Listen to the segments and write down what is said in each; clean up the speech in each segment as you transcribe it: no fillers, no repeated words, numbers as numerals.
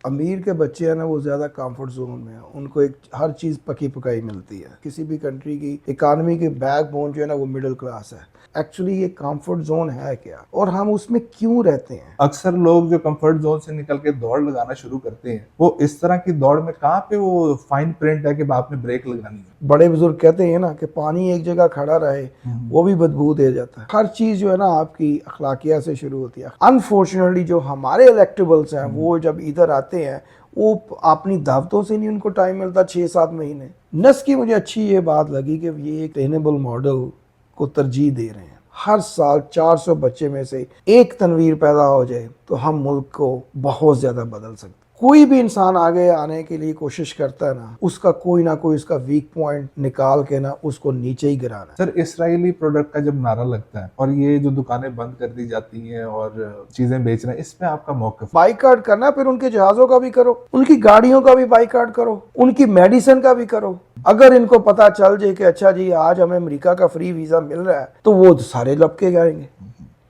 अमीर के बच्चे हैं ना, वो ज़्यादा कंफर्ट जोन में है। उनको एक हर चीज़ पकी पकाई मिलती है। किसी भी कंट्री की इकानमी की बैकबोन जो है ना, वो मिडिल क्लास है। एक्चुअली ये कंफर्ट जोन है क्या, और हम उसमें क्यों रहते हैं? अक्सर लोग जो कंफर्ट जोन से निकल के दौड़ लगाना शुरू करते हैं, वो इस तरह की दौड़ में कहाँ पे वो फाइन प्रिंट है कि आपने ब्रेक लगानी है। बड़े बुजुर्ग कहते हैं ना कि पानी एक जगह खड़ा रहे वो भी बदबू दे जाता है। हर चीज़ जो है ना आपकी अखलाकिया से शुरू होती है। अनफॉर्चुनेटली जो हमारे इलेक्टेबल्स हैं वो जब इधर आते हैं, वो अपनी दावतों से नहीं उनको टाइम मिलता 6-7 महीने। नस की मुझे अच्छी ये बात लगी कि ये एक सस्टेनेबल मॉडल को तरजीह दे रहे हैं। हर साल 400 बच्चे में से एक तनवीर पैदा हो जाए तो हम मुल्क को बहुत ज़्यादा बदल सकते। कोई भी इंसान आगे आने के लिए कोशिश करता है ना, उसका कोई ना कोई उसका वीक पॉइंट निकाल के ना उसको नीचे ही गिराना। सर, इसराइली प्रोडक्ट का जब नारा लगता है और ये जो दुकानें बंद कर दी जाती हैं और चीजें बेच रहे हैं, इसमें आपका मौक़िफ़? बाइकाट करना, फिर उनके जहाज़ों का भी करो, उनकी गाड़ियों का भी बाइकाट करो, उनकी मेडिसिन का भी करो। अगर इनको पता चल जाए कि अच्छा जी आज हमें अमेरिका का फ्री वीज़ा मिल रहा है, तो वो सारे लपके जाएंगे।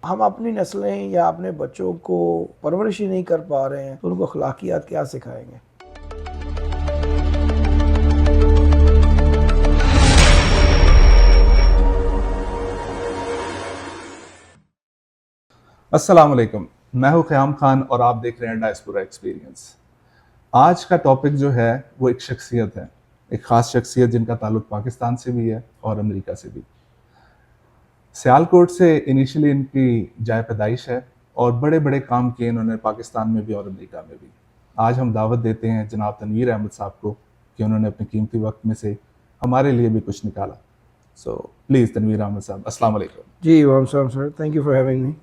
हम अपनी नस्लें या अपने बच्चों को परवरिश ही नहीं कर पा रहे हैं, तो उनको अखलाकियात क्या सिखाएंगे? अस्सलाम वालेकुम, मैं हूं क़याम खान और आप देख रहे हैं डायस्पोरा एक्सपीरियंस। आज का टॉपिक जो है वो एक शख्सियत है, एक ख़ास शख्सियत जिनका ताल्लुक पाकिस्तान से भी है और अमेरिका से भी। सियालकोट से इनिशियली इनकी जाए पैदाइश है और बड़े बड़े काम किए इन्होंने पाकिस्तान में भी और अमेरिका में भी। आज हम दावत देते हैं जनाब तनवीर अहमद साहब को कि उन्होंने अपने कीमती वक्त में से हमारे लिए भी कुछ निकाला। सो प्लीज़ तनवीर अहमद साहब, अस्सलाम वालेकुम। जी वाम sir, thank you for having me.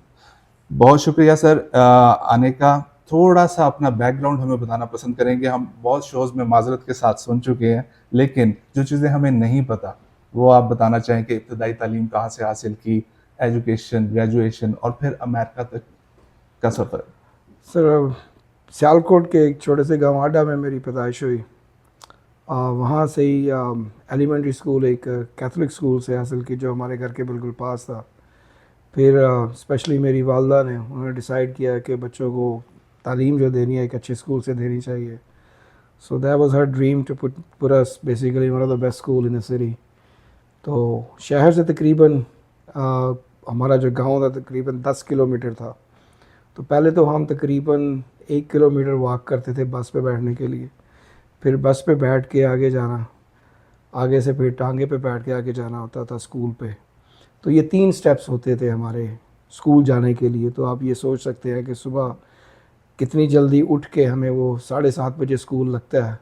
बहुत शुक्रिया सर आने का। थोड़ा सा अपना बैकग्राउंड हमें बताना पसंद करेंगे। हम बहुत शोज़ में माजरत के साथ सुन चुके हैं, लेकिन जो चीज़ें हमें नहीं पता वो आप बताना चाहें कि इब्तदाई तालीम कहाँ से हासिल की, एजुकेशन, ग्रेजुएशन और फिर अमेरिका तक का सफ़र। सर, सियालकोट के एक छोटे से गाँव आडा में मेरी पैदाइश हुई। वहाँ से ही एलिमेंट्री स्कूल एक कैथोलिक स्कूल से हासिल की जो हमारे घर के बिल्कुल पास था। फिर स्पेशली मेरी वालदा ने उन्होंने डिसाइड किया कि बच्चों को तालीम जो देनी है एक अच्छे स्कूल से देनी चाहिए। So that was her dream to put us basically one of the best school in the city. तो शहर से तकरीबन हमारा जो गांव था तकरीबन 10 किलोमीटर था। तो पहले तो हम तकरीबन 1 किलोमीटर वॉक करते थे बस पे बैठने के लिए। फिर बस पे बैठ के आगे जाना, आगे से फिर टांगे पे बैठ के आगे जाना होता था स्कूल पे। तो ये 3 स्टेप्स होते थे हमारे स्कूल जाने के लिए। तो आप ये सोच सकते हैं कि सुबह कितनी जल्दी उठ के हमें वो 7:30 बजे स्कूल लगता है,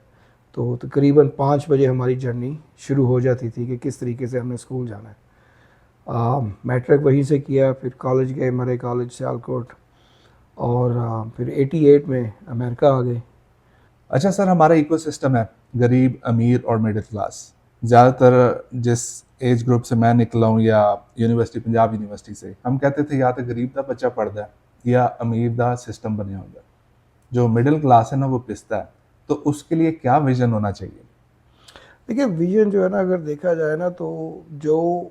तो तकरीबन 5 बजे हमारी जर्नी शुरू हो जाती थी कि किस तरीके से हमने स्कूल जाना है। मैट्रिक वहीं से किया, फिर कॉलेज गए, मरे कॉलेज सियालकोट, और फिर 88 में अमेरिका आ गए। अच्छा सर, हमारा इकोसिस्टम है गरीब, अमीर और मिडिल क्लास। ज़्यादातर जिस एज ग्रुप से मैं निकला हूँ या यूनिवर्सिटी, पंजाब यूनिवर्सिटी से, हम कहते थे या तो गरीब का बच्चा पढ़ता है या अमीर का सिस्टम बनया होता है। जो मिडिल क्लास है ना वो पिसता है। तो उसके लिए क्या विजन होना चाहिए? देखिए, विजन जो है ना, अगर देखा जाए ना, तो जो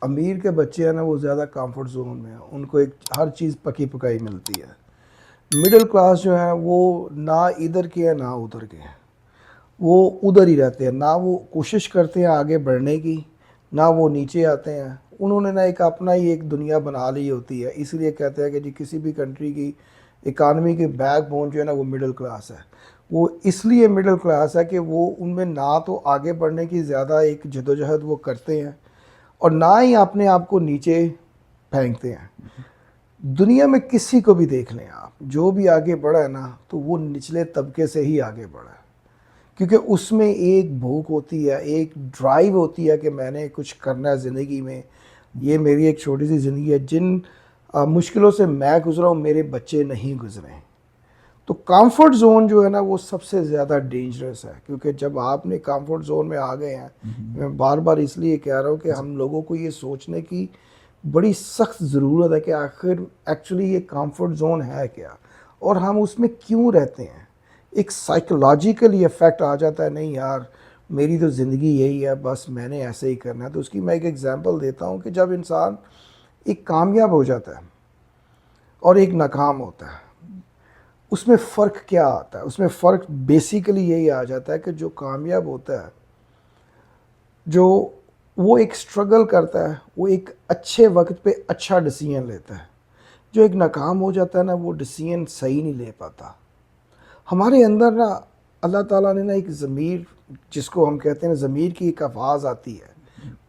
अमीर के बच्चे हैं ना, वो ज़्यादा कंफर्ट जोन में हैं। उनको एक हर चीज़ पकी पकाई मिलती है। मिडिल क्लास जो है वो ना इधर के हैं ना उधर के हैं, वो उधर ही रहते हैं। ना वो कोशिश करते हैं आगे बढ़ने की, ना वो नीचे आते हैं। उन्होंने ना एक अपना ही एक दुनिया बना ली होती है। इसलिए कहते हैं कि जी किसी भी कंट्री की इकानमी की बैकबोन जो है ना, वो मिडिल क्लास है। वो इसलिए मिडिल क्लास है कि वो उनमें ना तो आगे बढ़ने की ज़्यादा एक जदोजहद वो करते हैं, और ना ही अपने आप को नीचे फेंकते हैं। दुनिया में किसी को भी देख लें आप, जो भी आगे बढ़ा है ना, तो वो निचले तबके से ही आगे बढ़ा है। क्योंकि उसमें एक भूख होती है, एक ड्राइव होती है कि मैंने कुछ करना है ज़िंदगी में। ये मेरी एक छोटी सी ज़िंदगी है, जिन मुश्किलों से मैं गुज़रा हूँ मेरे बच्चे नहीं गुज़रे हैं। तो कंफर्ट जोन जो है ना, वो सबसे ज़्यादा डेंजरस है। क्योंकि जब आपने कंफर्ट जोन में आ गए हैं, मैं बार बार इसलिए कह रहा हूँ कि हम लोगों को ये सोचने की बड़ी सख्त ज़रूरत है कि आखिर एक्चुअली ये कंफर्ट जोन है क्या, और हम उसमें क्यों रहते हैं। एक साइकोलॉजिकली इफ़ेक्ट आ जाता है, नहीं यार मेरी तो ज़िंदगी यही है, बस मैंने ऐसे ही करना है। तो उसकी मैं एक एग्जांपल देता हूँ कि जब इंसान एक कामयाब हो जाता है और एक नाकाम होता है, उसमें फ़र्क क्या आता है? उसमें फ़र्क बेसिकली यही आ जाता है कि जो कामयाब होता है, जो वो एक स्ट्रगल करता है, वो एक अच्छे वक्त पे अच्छा डिसीजन लेता है। जो एक नाकाम हो जाता है ना, वो डिसीजन सही नहीं ले पाता। हमारे अंदर ना अल्लाह ताला ने ना एक ज़मीर, जिसको हम कहते हैं ज़मीर की एक आवाज़ आती है।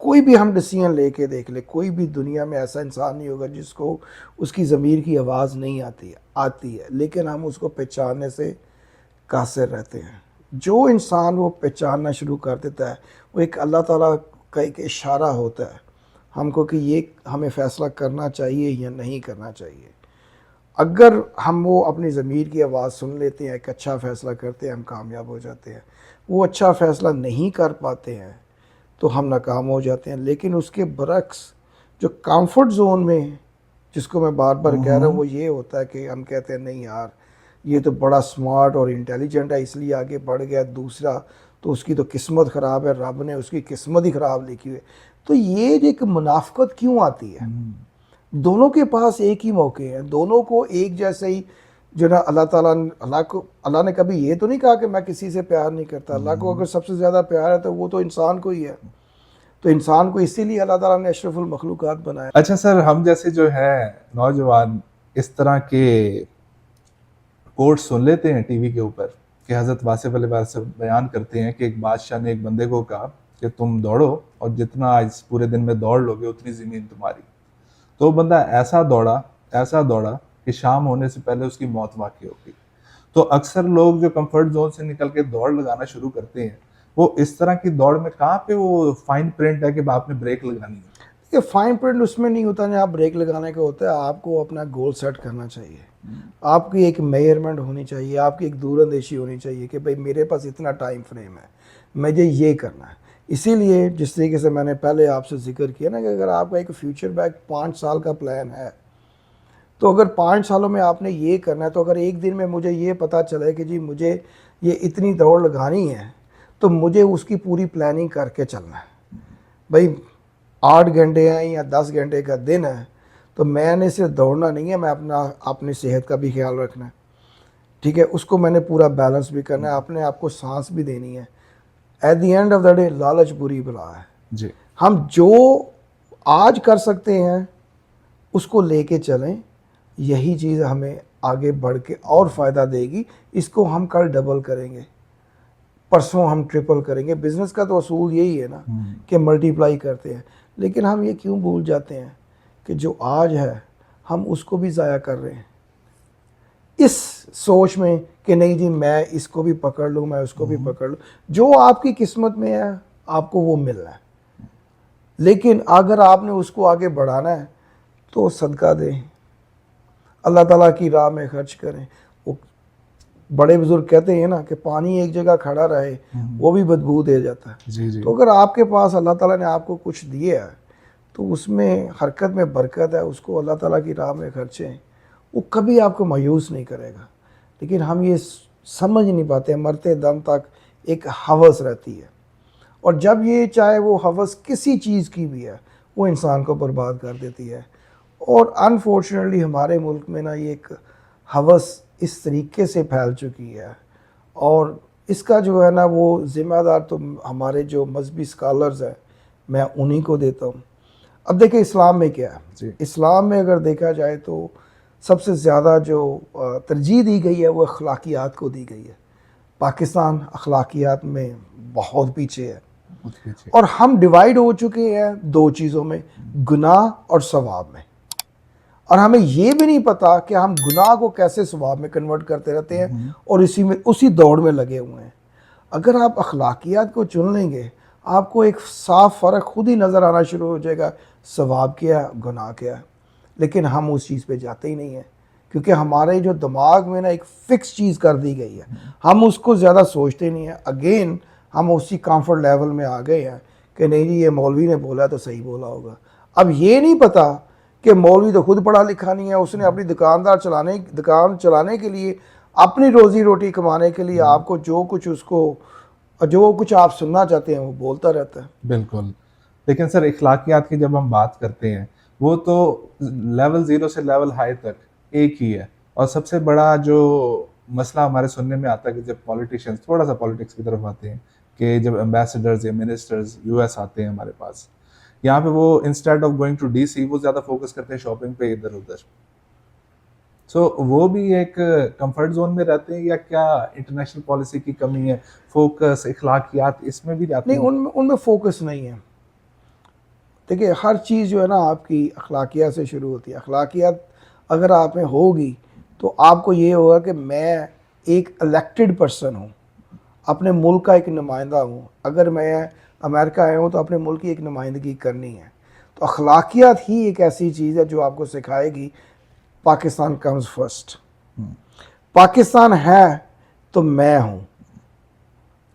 कोई भी हम डिसीजन लेके देख ले, कोई भी दुनिया में ऐसा इंसान नहीं होगा जिसको उसकी ज़मीर की आवाज़ नहीं आती है, लेकिन हम उसको पहचानने से कासिर रहते हैं। जो इंसान वो पहचानना शुरू कर देता है, वो एक अल्लाह ताला का एक इशारा होता है हमको कि ये हमें फ़ैसला करना चाहिए या नहीं करना चाहिए। अगर हम वो अपनी ज़मीर की आवाज़ सुन लेते हैं, एक अच्छा फ़ैसला करते हैं, हम कामयाब हो जाते हैं। वो अच्छा फ़ैसला नहीं कर पाते हैं तो हम नाकाम हो जाते हैं। लेकिन उसके बरक्स जो कंफर्ट ज़ोन में, जिसको मैं बार बार कह रहा हूँ, वो ये होता है कि हम कहते हैं नहीं यार, ये तो बड़ा स्मार्ट और इंटेलिजेंट है इसलिए आगे बढ़ गया, दूसरा तो उसकी तो किस्मत ख़राब है, रब ने उसकी किस्मत ही ख़राब लिखी हुई है। तो ये एक मुनाफ़क़त क्यों आती है? दोनों के पास एक ही मौके हैं, दोनों को एक जैसे ही जो ना अल्लाह ने कभी ये तो नहीं कहा कि मैं किसी से प्यार नहीं करता। अल्लाह को अगर सबसे ज़्यादा प्यार है तो वो तो इंसान को ही है। तो इंसान को इसीलिए अल्लाह ताला ने अशरफुल मखलूक़ात बनाया। अच्छा सर, हम जैसे जो है नौजवान इस तरह के कोट सुन लेते हैं टीवी के ऊपर कि हज़रत वासिफ़ अलैहि से बयान करते हैं कि एक बादशाह ने एक बंदे को कहा कि तुम दौड़ो और जितना इस पूरे दिन में दौड़ लोगे उतनी ज़मीन तुम्हारी। तो वो बंदा ऐसा दौड़ा कि शाम होने से पहले उसकी मौत वाक़ई हो गई। तो अक्सर लोग जो कंफर्ट जोन से निकल के दौड़ लगाना शुरू करते हैं, वो इस तरह की दौड़ में कहाँ पे वो फाइन प्रिंट है कि आपने ब्रेक लगानी है? ये फाइन प्रिंट उसमें नहीं होता ना, आप ब्रेक लगाने का होता है। आपको अपना गोल सेट करना चाहिए, आपकी एक मेजरमेंट होनी चाहिए, आपकी एक दूरंदेशी होनी चाहिए कि भाई मेरे पास इतना टाइम फ्रेम है, मुझे ये करना है। इसीलिए जिस तरीके से मैंने पहले आपसे जिक्र किया ना कि अगर आपका एक फ्यूचर बैक 5 साल का प्लान है, तो अगर 5 सालों में आपने ये करना है, तो अगर एक दिन में मुझे ये पता चले कि जी मुझे ये इतनी दौड़ लगानी है, तो मुझे उसकी पूरी प्लानिंग करके चलना है। भाई 8 घंटे हैं या 10 घंटे का दिन है, तो मैंने सिर्फ दौड़ना नहीं है, मैं अपनी सेहत का भी ख्याल रखना है, ठीक है? उसको मैंने पूरा बैलेंस भी करना है, अपने आप को सांस भी देनी है। At the end of the day लालच बुरी बला है। जी। हम जो आज कर सकते हैं उसको लेके चलें, यही चीज़ हमें आगे बढ़ के और फ़ायदा देगी। इसको हम कल डबल करेंगे, परसों हम ट्रिपल करेंगे। बिज़नेस का तो असूल यही है ना कि मल्टीप्लाई करते हैं। लेकिन हम ये क्यों भूल जाते हैं कि जो आज है हम उसको भी ज़ाया कर रहे हैं, इस सोच में कि नहीं जी मैं इसको भी पकड़ लूँ, मैं उसको भी पकड़ लूँ। जो आपकी किस्मत में है आपको वो मिलना है, लेकिन अगर आपने उसको आगे बढ़ाना है तो सदका दें, अल्लाह ताला की राह में खर्च करें। वो बड़े बुजुर्ग कहते हैं ना कि पानी एक जगह खड़ा रहे वो भी बदबू दे जाता है। जी जी। तो अगर आपके पास अल्लाह ताला ने आपको कुछ दिया है तो उसमें हरकत में बरकत है, उसको अल्लाह ताला की राह में खर्चें, वो कभी आपको मायूस नहीं करेगा। लेकिन हम ये समझ नहीं पाते, मरते दम तक एक हवस रहती है, और जब ये चाहे वो हवस किसी चीज़ की भी है वो इंसान को बर्बाद कर देती है। और अनफॉर्चुनेटली हमारे मुल्क में ना ये एक हवस इस तरीके से फैल चुकी है, और इसका जो है ना वो ज़िम्मेदार तो हमारे जो मजहबी स्कॉलर्स हैं, मैं उन्हीं को देता हूँ। अब देखिए इस्लाम में क्या है। इस्लाम में अगर देखा जाए तो सबसे ज़्यादा जो तरजीह दी गई है वो अखलाकियात को दी गई है। पाकिस्तान अखलाकियात में बहुत पीछे है, और हम डिवाइड हो चुके हैं दो चीज़ों में, गुनाह और सवाब में। और हमें ये भी नहीं पता कि हम गुनाह को कैसे सवाब में कन्वर्ट करते रहते हैं और उसी दौड़ में लगे हुए हैं। अगर आप अखलाकियात को चुन लेंगे, आपको एक साफ फ़र्क खुद ही नज़र आना शुरू हो जाएगा, सवाब क्या है, गुनाह क्या है। लेकिन हम उस चीज़ पे जाते ही नहीं हैं, क्योंकि हमारे जो दिमाग में ना एक फ़िक्स चीज़ कर दी गई है, हम उसको ज़्यादा सोचते नहीं हैं। अगेन हम उसी कंफर्ट लेवल में आ गए हैं कि नहीं जी ये मौलवी ने बोला तो सही बोला होगा। अब ये नहीं पता कि मौलवी तो खुद पढ़ा लिखा नहीं है, उसने अपनी दुकान चलाने के लिए, अपनी रोज़ी रोटी कमाने के लिए आपको जो कुछ आप सुनना चाहते हैं वो बोलता रहता है। बिल्कुल। लेकिन सर इखलाकियात की जब हम बात करते हैं, वो तो लेवल 0 से लेवल हाई तक एक ही है, और सबसे बड़ा जो मसला हमारे सुनने में आता है कि जब पॉलिटिशियंस थोड़ा सा पॉलिटिक्स की तरफ आते हैं, कि जब एम्बेसडर्स या मिनिस्टर्स यूएस आते हैं हमारे पास, यहाँ पे वो instead of going to DC वो ज़्यादा फोकस करते हैं शॉपिंग पे इधर उधर। सो वो भी एक कंफर्ट जोन में रहते हैं, या क्या इंटरनेशनल पॉलिसी की कमी है, फोकस, इखलाकियात इसमें भी जाते नहीं, हैं? उनमें उनमें फोकस नहीं है। देखिए, हर चीज़ जो है ना आपकी अखलाकियात से शुरू होती है। अखलाकियात अगर आप में होगी तो आपको ये होगा कि मैं एक इलेक्टेड पर्सन हूँ, अपने मुल्क का एक नुमाइंदा हूँ। अगर मैं अमेरिका आया हूँ तो अपने मुल्क की एक नुमाइंदगी करनी है। तो अखलाकियात ही एक ऐसी चीज़ है जो आपको सिखाएगी पाकिस्तान कम्स फर्स्ट। पाकिस्तान है तो मैं हूँ,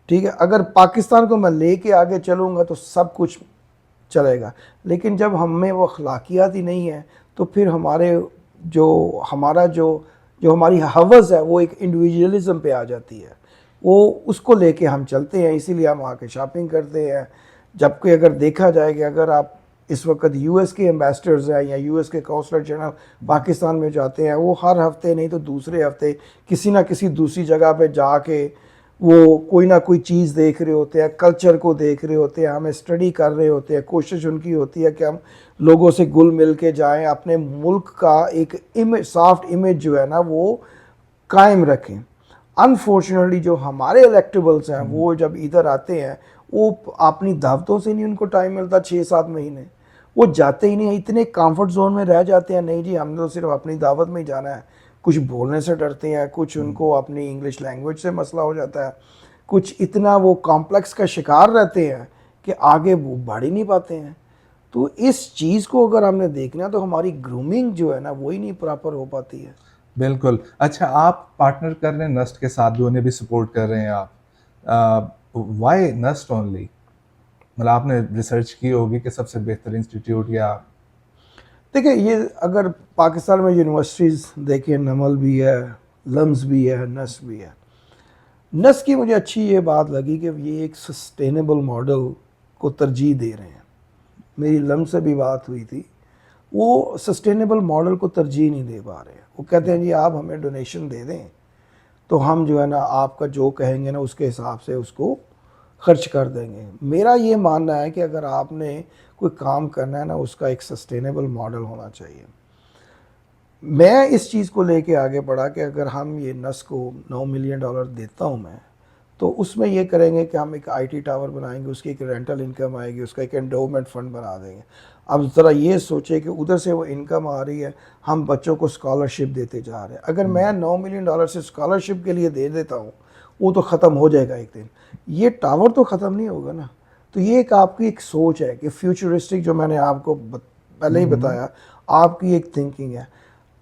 ठीक है। अगर पाकिस्तान को मैं लेके आगे चलूँगा तो सब कुछ चलेगा। लेकिन जब हम में वो अखलाकियात ही नहीं है तो फिर हमारा जो हमारी हवस है वो एक इंडिविजुअलिज्म पे आ जाती है, वो उसको लेके हम चलते हैं, इसीलिए हम आके शॉपिंग करते हैं। जबकि अगर देखा जाए कि अगर आप इस वक्त यूएस के एम्बेसडर्स हैं या यूएस के कौंसलर जनरल पाकिस्तान में जाते हैं, वो हर हफ्ते नहीं तो दूसरे हफ्ते किसी ना किसी दूसरी जगह पे जाके वो कोई ना कोई चीज़ देख रहे होते हैं, कल्चर को देख रहे होते हैं, हमें स्टडी कर रहे होते हैं। कोशिश उनकी होती है कि हम लोगों से घुल मिल के जाएँ, अपने मुल्क का एक इमेज, सॉफ्ट इमेज जो है ना वो कायम रखें। अनफॉर्चुनेटली जो हमारे इलेक्टेबल्स हैं वो जब इधर आते हैं, वो अपनी दावतों से नहीं उनको टाइम मिलता 6-7 महीने, वो जाते ही नहीं, इतने कंफर्ट जोन में रह जाते हैं। नहीं जी, हमने तो सिर्फ अपनी दावत में ही जाना है। कुछ बोलने से डरते हैं, कुछ उनको अपनी इंग्लिश लैंग्वेज से मसला हो जाता है, कुछ इतना वो कॉम्प्लेक्स का शिकार रहते हैं कि आगे वो बढ़ ही नहीं पाते हैं। तो इस चीज़ को अगर हमने देखना है तो हमारी ग्रूमिंग जो है ना वो ही नहीं प्रॉपर हो पाती है। बिल्कुल। अच्छा, आप पार्टनर कर रहे हैं नस्ट के साथ भी, उन्हें भी सपोर्ट कर रहे हैं आप। Why NUST only? मतलब आपने रिसर्च की होगी कि सबसे बेहतर इंस्टीट्यूट या देखिए, ये अगर पाकिस्तान में यूनिवर्सिटीज़ देखिए, नमल भी है, लम्स भी है, नस भी है। नस की मुझे अच्छी ये बात लगी कि ये एक सस्टेनेबल मॉडल को तरजीह दे रहे हैं। मेरी लम से भी बात हुई थी, वो सस्टेनेबल मॉडल को तरजीह नहीं दे पा रहे हैं। वो कहते हैं जी आप हमें डोनेशन दे दें तो हम जो है ना आपका जो कहेंगे ना उसके हिसाब से उसको खर्च कर देंगे। मेरा ये मानना है कि अगर आपने कोई काम करना है ना उसका एक सस्टेनेबल मॉडल होना चाहिए। मैं इस चीज़ को लेके आगे बढ़ा कि अगर हम ये नस को $9 मिलियन देता हूँ मैं, तो उसमें ये करेंगे कि हम एक आईटी टावर बनाएंगे, उसकी एक रेंटल इनकम आएगी, उसका एक एंडोमेंट फ़ंड बना देंगे। अब ज़रा ये सोचे कि उधर से वो इनकम आ रही है, हम बच्चों को स्कॉलरशिप देते जा रहे हैं। अगर मैं $9 मिलियन से स्कॉलरशिप के लिए दे देता हूँ, वो तो ख़त्म हो जाएगा एक दिन, ये टावर तो ख़त्म नहीं होगा ना। तो ये एक आपकी एक सोच है कि फ्यूचरिस्टिक, जो मैंने आपको पहले ही बताया, आपकी एक थिंकिंग है।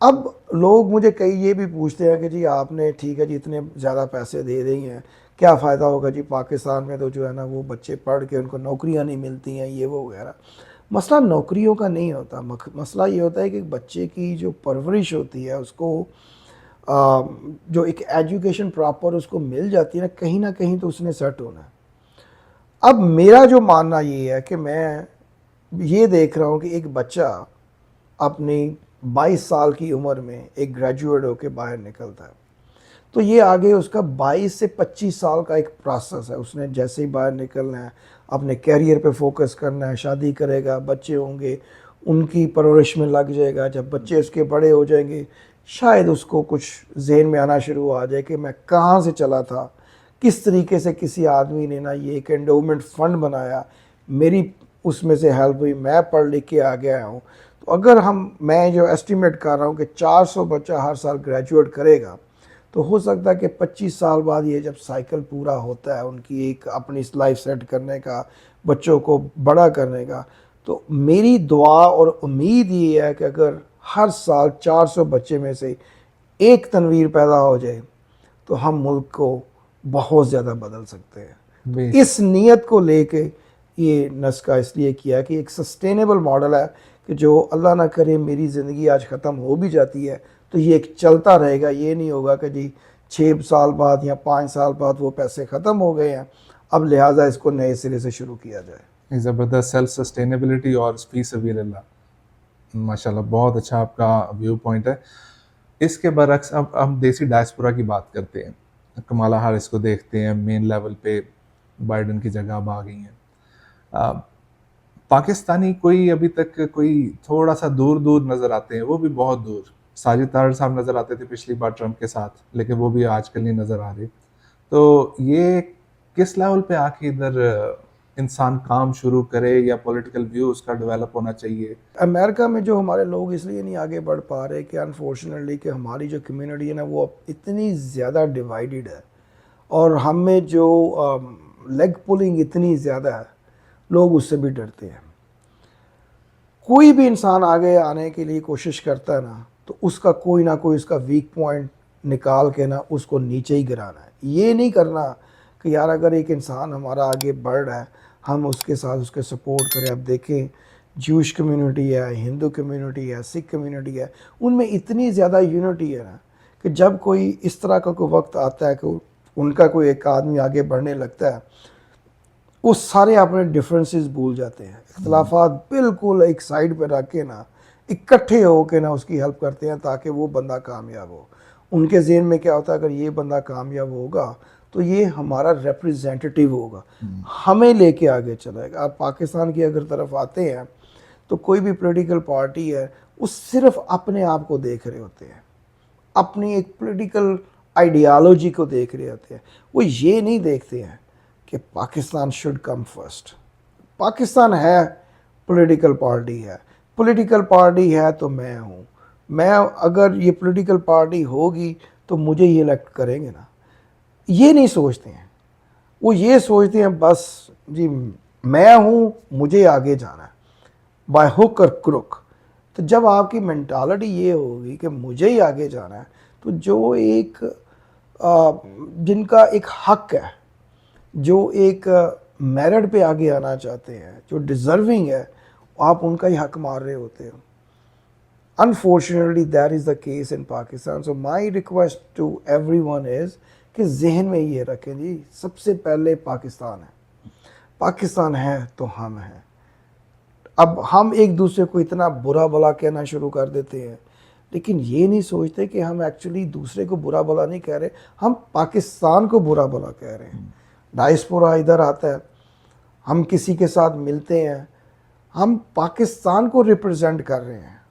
अब लोग मुझे कई ये भी पूछते हैं कि जी आपने, ठीक है जी, इतने ज़्यादा पैसे दे रही हैं, क्या फ़ायदा होगा जी, पाकिस्तान में तो जो है ना वो बच्चे पढ़ के उनको नौकरियां नहीं मिलती हैं, ये वो वगैरह। मसला नौकरियों का नहीं होता, मसला ये होता है कि बच्चे की जो परवरिश होती है उसको जो एक एजुकेशन प्रॉपर उसको मिल जाती है ना कहीं तो उसने सेट होना है। अब मेरा जो मानना ये है कि मैं ये देख रहा हूँ कि एक बच्चा अपनी 22 साल की उम्र में एक ग्रेजुएट होकर बाहर निकलता है, तो ये आगे उसका 22 से 25 साल का एक प्रोसेस है। उसने जैसे ही बाहर निकलना है, अपने कैरियर पे फोकस करना है, शादी करेगा, बच्चे होंगे, उनकी परवरिश में लग जाएगा। जब बच्चे उसके बड़े हो जाएंगे, शायद उसको कुछ जहन में आना शुरू आ जाए कि मैं कहाँ से चला था, किस तरीके से किसी आदमी ने ना ये एक एंडोमेंट फ़ंड बनाया, मेरी उसमें से हेल्प हुई, मैं पढ़ लिख के आ गया हूँ। तो अगर मैं जो एस्टिमेट कर रहा हूँ कि 400 बच्चा हर साल ग्रेजुएट करेगा, तो हो सकता है कि 25 साल बाद ये जब साइकिल पूरा होता है उनकी एक अपनी लाइफ सेट करने का, बच्चों को बड़ा करने का, तो मेरी दुआ और उम्मीद ये है कि अगर हर साल 400 बच्चे में से एक तनवीर पैदा हो जाए तो हम मुल्क को बहुत ज़्यादा बदल सकते हैं। इस नीयत को लेके ये नस्का इसलिए किया कि एक सस्टेनेबल मॉडल है कि जो अल्लाह ना करे मेरी ज़िंदगी आज ख़त्म हो भी जाती है तो ये एक चलता रहेगा। ये नहीं होगा कि जी 6 साल बाद या 5 साल बाद वो पैसे ख़त्म हो गए हैं, अब लिहाजा इसको नए सिरे से शुरू किया जाए। ज़बरदस्त सेल्फ सस्टेनेबिलिटी और फी सबीलिल्लाह, माशाल्लाह बहुत अच्छा आपका व्यू पॉइंट है। इसके बरक्स अब हम देसी डायस्पोरा की बात करते हैं, कमाला हारिस को देखते हैं मेन लेवल पे बाइडन की जगह अब आ गई हैं। अ, पाकिस्तानी कोई अभी तक कोई थोड़ा सा दूर दूर नजर आते हैं, वो भी बहुत दूर। साजिद तारड़ साहब नजर आते थे पिछली बार ट्रम्प के साथ, लेकिन वो भी आजकल नहीं नजर आ रहे। तो ये किस लेवल पे आके इधर इंसान काम शुरू करे या पॉलिटिकल व्यू उसका डेवलप होना चाहिए? अमेरिका में जो हमारे लोग इसलिए नहीं आगे बढ़ पा रहे कि अनफॉर्चुनेटली कि हमारी जो कम्युनिटी है ना वो अब इतनी ज़्यादा डिवाइडेड है, और हम में जो लेग पुलिंग इतनी ज़्यादा है, लोग उससे भी डरते हैं। कोई भी इंसान आगे आने के लिए कोशिश करता है ना, तो उसका कोई ना कोई उसका वीक पॉइंट निकाल के ना उसको नीचे ही गिराना है। ये नहीं करना कि यार अगर एक इंसान हमारा आगे बढ़ रहा है हम उसके साथ उसके सपोर्ट करें। अब देखें, ज्यूश कम्युनिटी है, हिंदू कम्युनिटी है, सिख कम्युनिटी है, उनमें इतनी ज़्यादा यूनिटी है ना कि जब कोई इस तरह का कोई वक्त आता है कि उनका कोई एक आदमी आगे बढ़ने लगता है, वो सारे अपने डिफरेंसेस भूल जाते हैं, इख्तलाफात बिल्कुल एक साइड पे रख के ना इकट्ठे हो के ना उसकी हेल्प करते हैं ताकि वो बंदा कामयाब हो। उनके ज़हन में क्या होता है, अगर ये बंदा कामयाब होगा तो ये हमारा रिप्रेजेंटेटिव होगा, हमें लेके आगे चलेगा। आप पाकिस्तान की अगर तरफ आते हैं तो कोई भी पॉलिटिकल पार्टी है वो सिर्फ अपने आप को देख रहे होते हैं, अपनी एक पॉलिटिकल आइडियालॉजी को देख रहे होते हैं। वो ये नहीं देखते हैं कि Pakistan should come first. Pakistan है, पॉलिटिकल पार्टी है, पॉलिटिकल पार्टी है तो मैं हूँ, मैं अगर ये पॉलिटिकल पार्टी होगी तो मुझे ये इलेक्ट करेंगे ना। ये नहीं सोचते हैं, वो ये सोचते हैं बस जी मैं हूँ, मुझे आगे जाना है बाय हुक और क्रुक। तो जब आपकी मेंटालिटी ये होगी कि मुझे ही आगे जाना है, तो जो एक जिनका एक हक है, जो एक मेरिट पे आगे आना चाहते हैं, जो डिज़र्विंग है, आप उनका ही हक मार रहे होते हो। Unfortunately that is the case in Pakistan. So my request to everyone is कि जहन में ये रखें जी, सबसे पहले पाकिस्तान है, पाकिस्तान है तो हम हैं। अब हम एक दूसरे को इतना बुरा भला कहना शुरू कर देते हैं, लेकिन ये नहीं सोचते कि हम एक्चुअली दूसरे को बुरा भला नहीं कह रहे, हम पाकिस्तान को बुरा भला कह रहे हैं। डायस्पोरा इधर आता है, हम किसी के साथ मिलते हैं, हम पाकिस्तान को रिप्रेजेंट कर रहे हैं।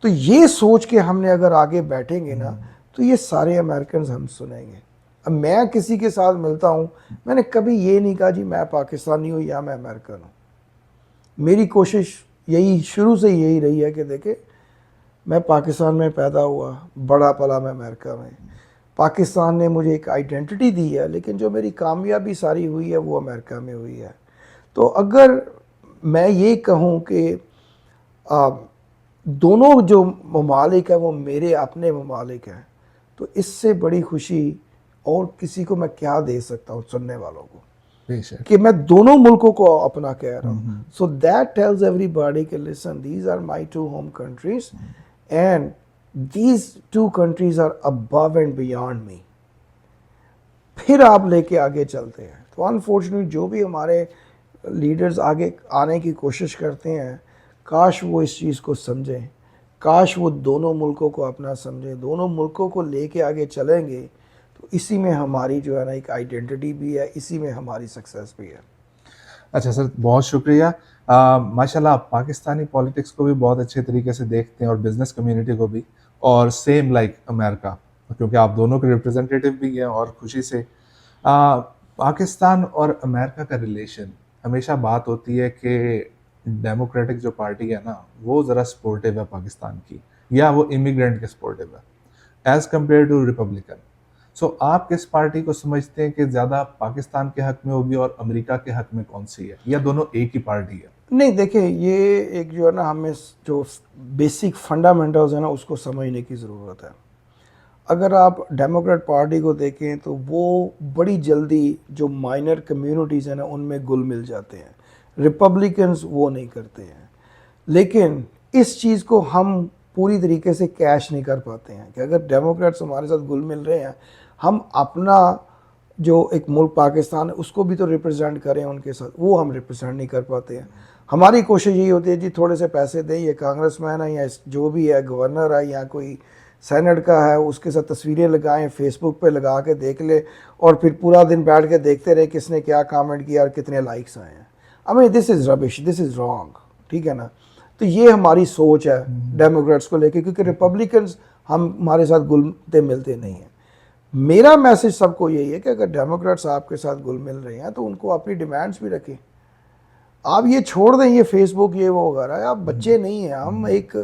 तो ये सोच के हमने अगर आगे बैठेंगे ना तो ये सारे अमेरिकन हम सुनेंगे। अब मैं किसी के साथ मिलता हूँ, मैंने कभी ये नहीं कहा जी मैं पाकिस्तानी हूँ या मैं अमेरिकन हूँ। मेरी कोशिश यही शुरू से यही रही है कि देखे मैं पाकिस्तान में पैदा हुआ, बड़ा पला मैं अमेरिका में, पाकिस्तान ने मुझे एक आइडेंटिटी दी है, लेकिन जो मेरी कामयाबी सारी हुई है वो अमेरिका में हुई है। तो अगर मैं ये कहूँ कि दोनों जो ममालिक है वो मेरे अपने ममालिक हैं, तो इससे बड़ी खुशी और किसी को मैं क्या दे सकता हूँ सुनने वालों को, कि मैं दोनों मुल्कों को अपना कह रहा हूँ। सो दैट टेल्स एवरीबॉडी कि listen, these are my two home countries and these two countries are above and beyond me. फिर आप लेके आगे चलते हैं। तो अनफॉर्चुनेटली जो भी हमारे लीडर्स आगे आने की कोशिश करते हैं, काश वो इस चीज़ को समझें, काश वो दोनों मुल्कों को अपना समझें, दोनों मुल्कों को लेके आगे चलेंगे तो इसी में हमारी जो है ना एक आइडेंटिटी भी है, इसी में हमारी सक्सेस भी है। अच्छा सर, बहुत शुक्रिया। माशाल्लाह आप पाकिस्तानी पॉलिटिक्स को भी बहुत अच्छे तरीके से देखते हैं और बिजनेस कम्युनिटी को भी, और सेम लाइक अमेरिका, क्योंकि आप दोनों के रिप्रेजेंटेटिव भी हैं। और खुशी से पाकिस्तान और अमेरिका का रिलेशन, हमेशा बात होती है कि डेमोक्रेटिक जो पार्टी है ना वो ज़रा सपोर्टिव है पाकिस्तान की, या वो इमिग्रेंट के सपोर्टिव है एज़ कम्पेयर टू रिपब्लिकन। सो आप किस पार्टी को समझते हैं कि ज़्यादा पाकिस्तान के हक में होगी और अमेरिका के हक में कौन सी है, या दोनों एक ही पार्टी है? नहीं, देखिए ये एक जो है ना हमें जो बेसिक फंडामेंटल्स है ना उसको समझने की ज़रूरत है। अगर आप डेमोक्रेट पार्टी को देखें तो वो बड़ी जल्दी जो माइनर कम्युनिटीज़ हैं ना उनमें घुल मिल जाते हैं, रिपब्लिकन्स वो नहीं करते हैं। लेकिन इस चीज़ को हम पूरी तरीके से कैश नहीं कर पाते हैं कि अगर डेमोक्रेट्स हमारे साथ घुल मिल रहे हैं, हम अपना जो एक मुल्क पाकिस्तान है उसको भी तो रिप्रेजेंट करें उनके साथ, वो हम रिप्रेजेंट नहीं कर पाते हैं। हमारी कोशिश यही होती है जी थोड़े से पैसे दें, ये कांग्रेसमैन है या जो भी है, गवर्नर है या कोई सेनेट का है, उसके साथ तस्वीरें लगाएं, फेसबुक पे लगा के देख ले और फिर पूरा दिन बैठ के देखते रहे किसने क्या कमेंट किया और कितने लाइक्स आए हैं। I mean this is rubbish, this is wrong, ठीक है ना। तो ये हमारी सोच है डेमोक्रेट्स को लेके, क्योंकि रिपब्लिकन्स हमारे साथ घुलते मिलते नहीं हैं। मेरा मैसेज सबको यही है कि अगर डेमोक्रेट्स आपके साथ घुल मिल रहे हैं तो उनको अपनी डिमांड्स भी रखें। आप ये छोड़ दें ये फेसबुक ये वो वगैरह, आप बच्चे नहीं हैं, हम एक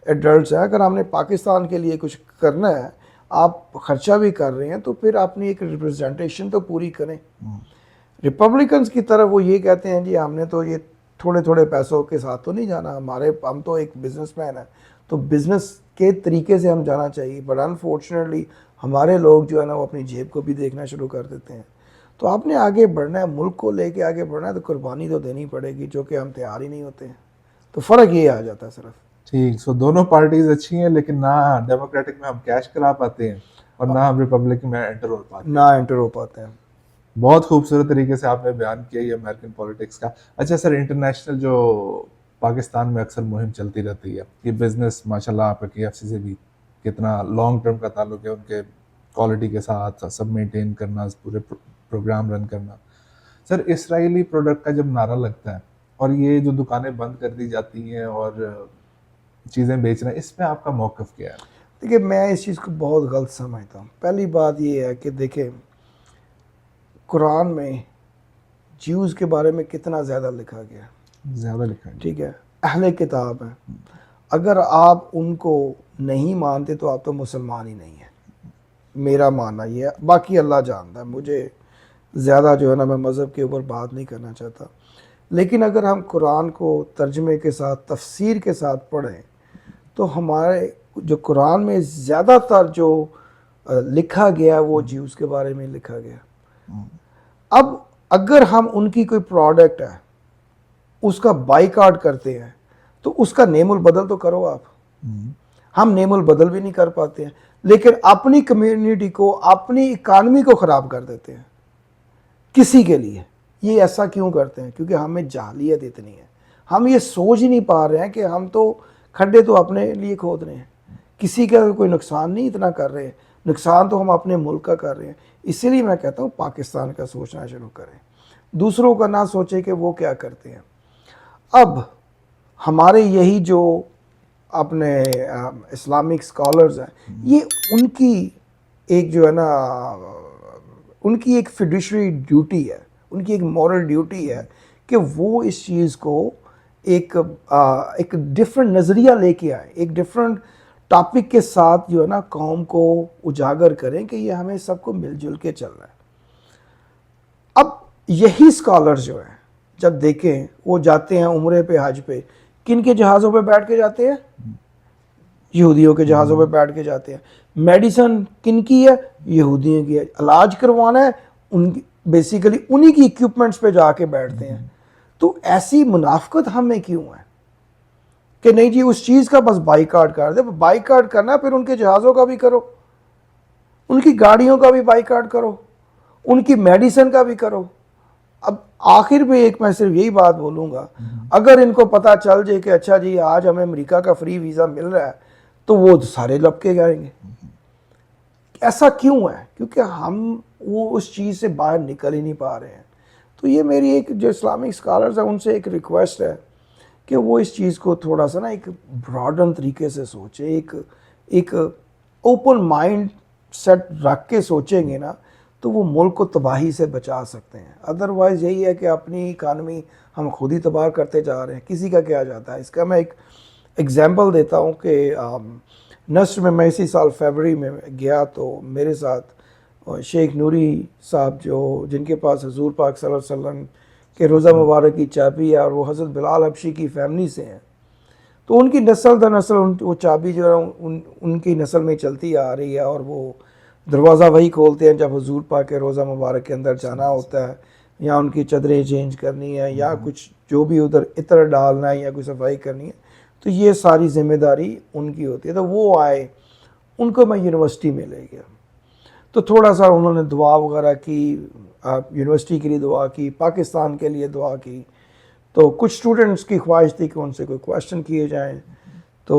एडल्ट्स हैं। अगर हमने पाकिस्तान के लिए कुछ करना है, आप खर्चा भी कर रहे हैं, तो फिर अपनी एक रिप्रेजेंटेशन तो पूरी करें। रिपब्लिकन्स की तरफ वो ये कहते हैं जी हमने तो ये थोड़े थोड़े पैसों के साथ तो नहीं जाना, हम तो एक बिजनेसमैन है, तो बिजनेस के तरीके से हम जाना चाहिए। बट अनफॉर्चुनेटली हमारे लोग जो है ना वो अपनी जेब को भी देखना शुरू कर देते हैं। तो आपने आगे बढ़ना है, मुल्क को लेके आगे बढ़ना है, तो कुर्बानी तो देनी पड़ेगी, जो कि हम तैयार ही नहीं होते हैं। तो फ़र्क ये आ जाता है सिर्फ। ठीक, सो दोनों पार्टीज अच्छी हैं, लेकिन ना डेमोक्रेटिक में हम कैश करा पाते हैं और ना हम रिपब्लिक में एंटर हो पाते हैं। ना एंटर हो पाते हैं। बहुत खूबसूरत तरीके से आपने बयान किया ये अमेरिकन पॉलिटिक्स का। अच्छा सर, इंटरनेशनल जो पाकिस्तान में अक्सर मुहिम चलती रहती है, ये बिजनेस माशाल्लाह आपका KFC से भी कितना लॉन्ग टर्म का ताल्लुक है, उनके क्वालिटी के साथ सब मेंटेन करना, पूरे प्रोग्राम रन करना। सर, इसराइली प्रोडक्ट का जब नारा लगता है और ये जो दुकानें बंद कर दी जाती हैं और चीज़ें बेचना, इसमें आपका मौक़िफ़ क्या है? देखिए, मैं इस चीज़ को बहुत गलत समझता हूँ। पहली बात ये है कि देखिए कुरान में ज्यूज़ के बारे में कितना ज़्यादा लिखा गया, ज़्यादा लिखा है। ठीक है, अहले किताब हैं। अगर आप उनको नहीं मानते तो आप तो मुसलमान ही नहीं हैं, मेरा मानना ये है। बाकी अल्लाह जानता है, मुझे ज़्यादा जो है ना मैं मज़हब के ऊपर बात नहीं करना चाहता। लेकिन अगर हम कुरान को तर्जमे के साथ, तफसीर के साथ पढ़ें, तो हमारे जो कुरान में ज़्यादातर जो लिखा गया वो ज्यूज़ के बारे में लिखा गया। अब अगर हम उनकी कोई प्रोडक्ट है उसका बाइकआउट करते हैं, तो उसका नेमुल बदल तो करो आप। हम नेमुल बदल भी नहीं कर पाते हैं, लेकिन अपनी कम्युनिटी को, अपनी इकानमी को ख़राब कर देते हैं किसी के लिए। ये ऐसा क्यों करते हैं? क्योंकि हमें जाहलियत इतनी है, हम ये सोच ही नहीं पा रहे हैं कि हम तो खड्डे तो अपने लिए खोद रहे हैं, किसी का कोई नुकसान नहीं इतना कर रहे हैं। नुकसान तो हम अपने मुल्क का कर रहे हैं। इसीलिए मैं कहता हूँ पाकिस्तान का सोचना शुरू करें, दूसरों का ना सोचें कि वो क्या करते हैं। अब हमारे यही जो अपने इस्लामिक स्कॉलर्स हैं, ये उनकी एक जो है ना उनकी एक फिडुशरी ड्यूटी है, उनकी एक मॉरल ड्यूटी है कि वो इस चीज़ को एक डिफरेंट नज़रिया लेके आए, एक डिफरेंट टॉपिक के साथ जो है ना कौम को उजागर करें कि ये हमें सबको मिलजुल के चलना है। अब यही स्कॉलर्स जो हैं, जब देखें वो जाते हैं उम्रे पे, हज पे, किन के जहाज़ों पे बैठ के जाते हैं? यहूदियों के जहाज़ों पे बैठ के जाते हैं। मेडिसन किन की है? यहूदियों की है। इलाज करवाना है उनकी, बेसिकली उन्हीं की इक्विपमेंट्स पे जाके बैठते हैं। तो ऐसी मुनाफकत हमें क्यों है कि नहीं जी उस चीज़ का बस बाइकआउट कर दे। बाइकआउट करना फिर उनके जहाज़ों का भी करो, उनकी गाड़ियों का भी बाइकआउट करो, उनकी मेडिसिन का भी करो। अब आखिर में एक मैं सिर्फ यही बात बोलूँगा, अगर इनको पता चल जाए कि अच्छा जी आज हमें अमेरिका का फ्री वीज़ा मिल रहा है, तो वो सारे लपके जाएंगे। ऐसा क्यों है? क्योंकि हम वो उस चीज़ से बाहर निकल ही नहीं पा रहे हैं। तो ये मेरी एक जो इस्लामिक स्कॉलर्स हैं उनसे एक रिक्वेस्ट है कि वो इस चीज़ को थोड़ा सा ना एक ब्रॉडन तरीके से सोचे, एक ओपन माइंड सेट रख के सोचेंगे ना, तो वो मुल्क को तबाही से बचा सकते हैं। अदरवाइज़ यही है कि अपनी इकानमी हम खुद ही तबाह करते जा रहे हैं, किसी का क्या जाता है। इसका मैं एक एग्जांपल देता हूँ कि नस्र में मैं इसी साल फरवरी में गया, तो मेरे साथ शेख नूरी साहब जो जिनके पास हजूर पाक सल्लल्लाहु अलैहि वसल्लम के रोज़ा मुबारक की चाबी है और वो हज़रत बिलाल हबशी की फैमिली से हैं, तो उनकी नस्ल दर नस्ल वो चाबी जो है उनकी नस्ल में चलती आ रही है। और वो दरवाज़ा वही खोलते हैं जब हजूर पाक के रोज़ा मुबारक के अंदर जाना होता है, या उनकी चदरें चेंज करनी है, या कुछ जो भी उधर इत्र डालना है, या कोई सफाई करनी है, तो ये सारी जिम्मेदारी उनकी होती है। तो वो आए, उनको मैं यूनिवर्सिटी में ले गया, तो थोड़ा सा उन्होंने दुआ वगैरह की, यूनिवर्सिटी के लिए दुआ की, पाकिस्तान के लिए दुआ की। तो कुछ स्टूडेंट्स की ख्वाहिश थी कि उनसे कोई क्वेश्चन किए जाएं, तो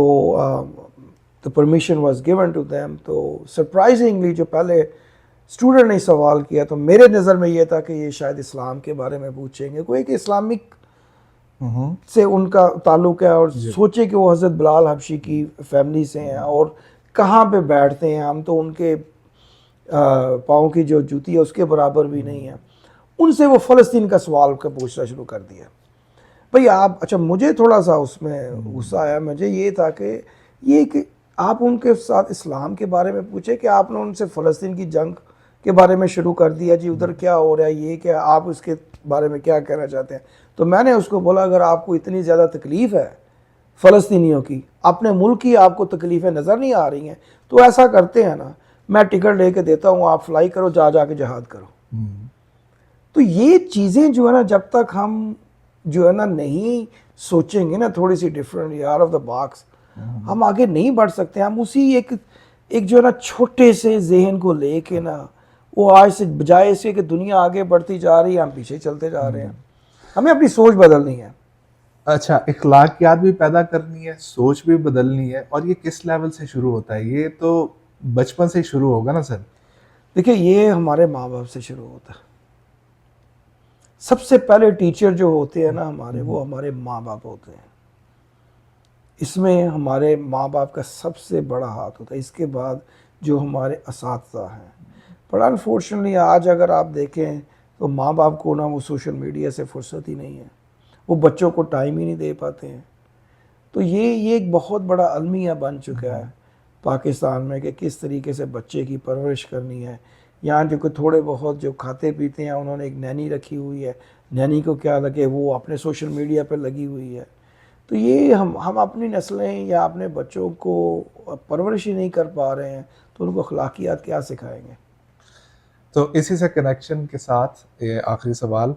the permission was given to them. तो सरप्राइजिंगली जो पहले स्टूडेंट ने सवाल किया, तो मेरे नज़र में ये था कि ये शायद इस्लाम के बारे में पूछेंगे, कोई एक इस्लामिक से उनका ताल्लुक़ है, और सोचे कि वो हज़रत बिलाल हबशी की फैमिली से हैं और कहाँ पे बैठते हैं, हम तो उनके पाँव की जो जूती है उसके बराबर भी नहीं है। उनसे वो फ़लस्तीन का सवाल का पूछना शुरू कर दिया। भाई आप, अच्छा मुझे थोड़ा सा उसमें गुस्सा आया, मुझे ये था कि आप उनके साथ इस्लाम के बारे में पूछे कि आपने उनसे फ़लस्तीन की जंग के बारे में शुरू कर दिया, जी उधर क्या हो रहा है, ये क्या, आप इसके बारे में क्या कहना चाहते हैं। तो मैंने उसको बोला, अगर आपको इतनी ज़्यादा तकलीफ़ है फ़लस्तीनियों की, अपने मुल्क की आपको तकलीफ़ें नज़र नहीं आ रही हैं, तो ऐसा करते हैं ना, मैं टिकट लेके देता हूँ, आप फ्लाई करो, जाके जिहाद करो। तो ये चीज़ें जो है ना, जब तक हम जो है ना नहीं सोचेंगे ना थोड़ी सी डिफरेंट, यार ऑफ द बॉक्स, हम आगे नहीं बढ़ सकते। हम उसी एक जो है ना छोटे से जहन को लेके ना, वो आज से बजाय इसके कि दुनिया आगे बढ़ती जा रही है, हम पीछे चलते जा रहे हैं। हमें अपनी सोच बदलनी है। अच्छा, इखलाकियात भी पैदा करनी है, सोच भी बदलनी है, और ये किस लेवल से शुरू होता है? ये तो बचपन से ही शुरू होगा ना सर? देखिए, ये हमारे माँ बाप से शुरू होता है। सबसे पहले टीचर जो होते हैं ना हमारे, वो हमारे माँ बाप होते हैं। इसमें हमारे माँ बाप का सबसे बड़ा हाथ होता है, इसके बाद जो हमारे असातिज़ा हैं। पर अनफॉर्चुनेटली आज अगर आप देखें तो माँ बाप को ना वो सोशल मीडिया से फुर्सत ही नहीं है, वो बच्चों को टाइम ही नहीं दे पाते हैं। तो ये एक बहुत बड़ा अलमिया बन चुका है पाकिस्तान में कि किस तरीके से बच्चे की परवरिश करनी है। यहाँ जो कि थोड़े बहुत जो खाते पीते हैं, उन्होंने एक नैनी रखी हुई है, नैनी को क्या लगे, वो अपने सोशल मीडिया पर लगी हुई है। तो ये हम अपनी नस्लें या अपने बच्चों को परवरिश ही नहीं कर पा रहे हैं, तो उनको अखलाकियात क्या सिखाएंगे। तो इसी से कनेक्शन के साथ ये आखिरी सवाल,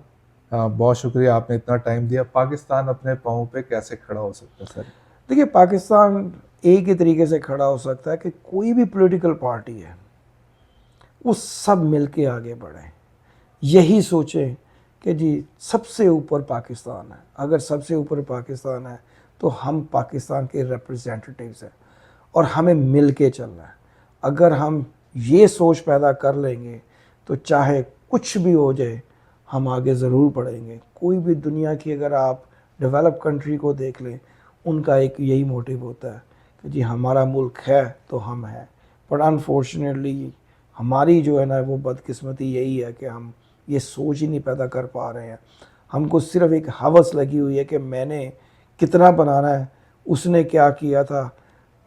बहुत शुक्रिया आपने इतना टाइम दिया। पाकिस्तान अपने पाँव पे कैसे खड़ा हो सकता है सर? देखिए, पाकिस्तान एक ही तरीके से खड़ा हो सकता है कि कोई भी पॉलिटिकल पार्टी है वो सब मिल के आगे बढ़ें, यही सोचें कि जी सबसे ऊपर पाकिस्तान है। अगर सबसे ऊपर पाकिस्तान है तो हम पाकिस्तान के रिप्रेजेंटेटिव्स हैं और हमें मिल के चलना है। अगर हम ये सोच पैदा कर लेंगे तो चाहे कुछ भी हो जाए, हम आगे ज़रूर बढ़ेंगे। कोई भी दुनिया की अगर आप डेवलप कंट्री को देख लें, उनका एक यही मोटिव होता है कि जी हमारा मुल्क है तो हम हैं। पर अनफॉर्चुनेटली हमारी जो है ना वो बदकिस्मती यही है कि हम ये सोच ही नहीं पैदा कर पा रहे हैं। हमको सिर्फ एक हवस लगी हुई है कि मैंने कितना बनाना है, उसने क्या किया था,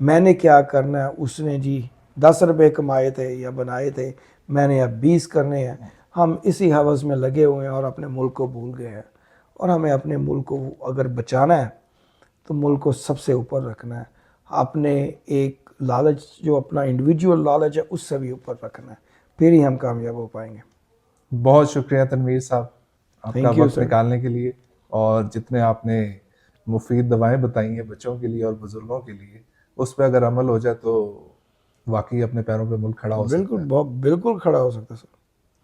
मैंने क्या करना है, उसने जी 10 रुपये कमाए थे या बनाए थे, मैंने अब 20 करने हैं। हम इसी हवस में लगे हुए हैं और अपने मुल्क को भूल गए हैं। और हमें अपने मुल्क को अगर बचाना है तो मुल्क को सबसे ऊपर रखना है। अपने एक लालच, जो अपना इंडिविजुअल लालच है, उससे भी ऊपर रखना है, फिर ही हम कामयाब हो पाएंगे। बहुत शुक्रिया तनवीर साहब, आपका थैंक यू वक्त सर। निकालने के लिए, और जितने आपने मुफीद दवाएं बताई हैं बच्चों के लिए और बुजुर्गों के लिए, उस पर अगर अमल हो जाए तो वाकई अपने पैरों पे मुल्क खड़ा हो सकता है। बिल्कुल, बहुत बिल्कुल खड़ा हो सकता है सर।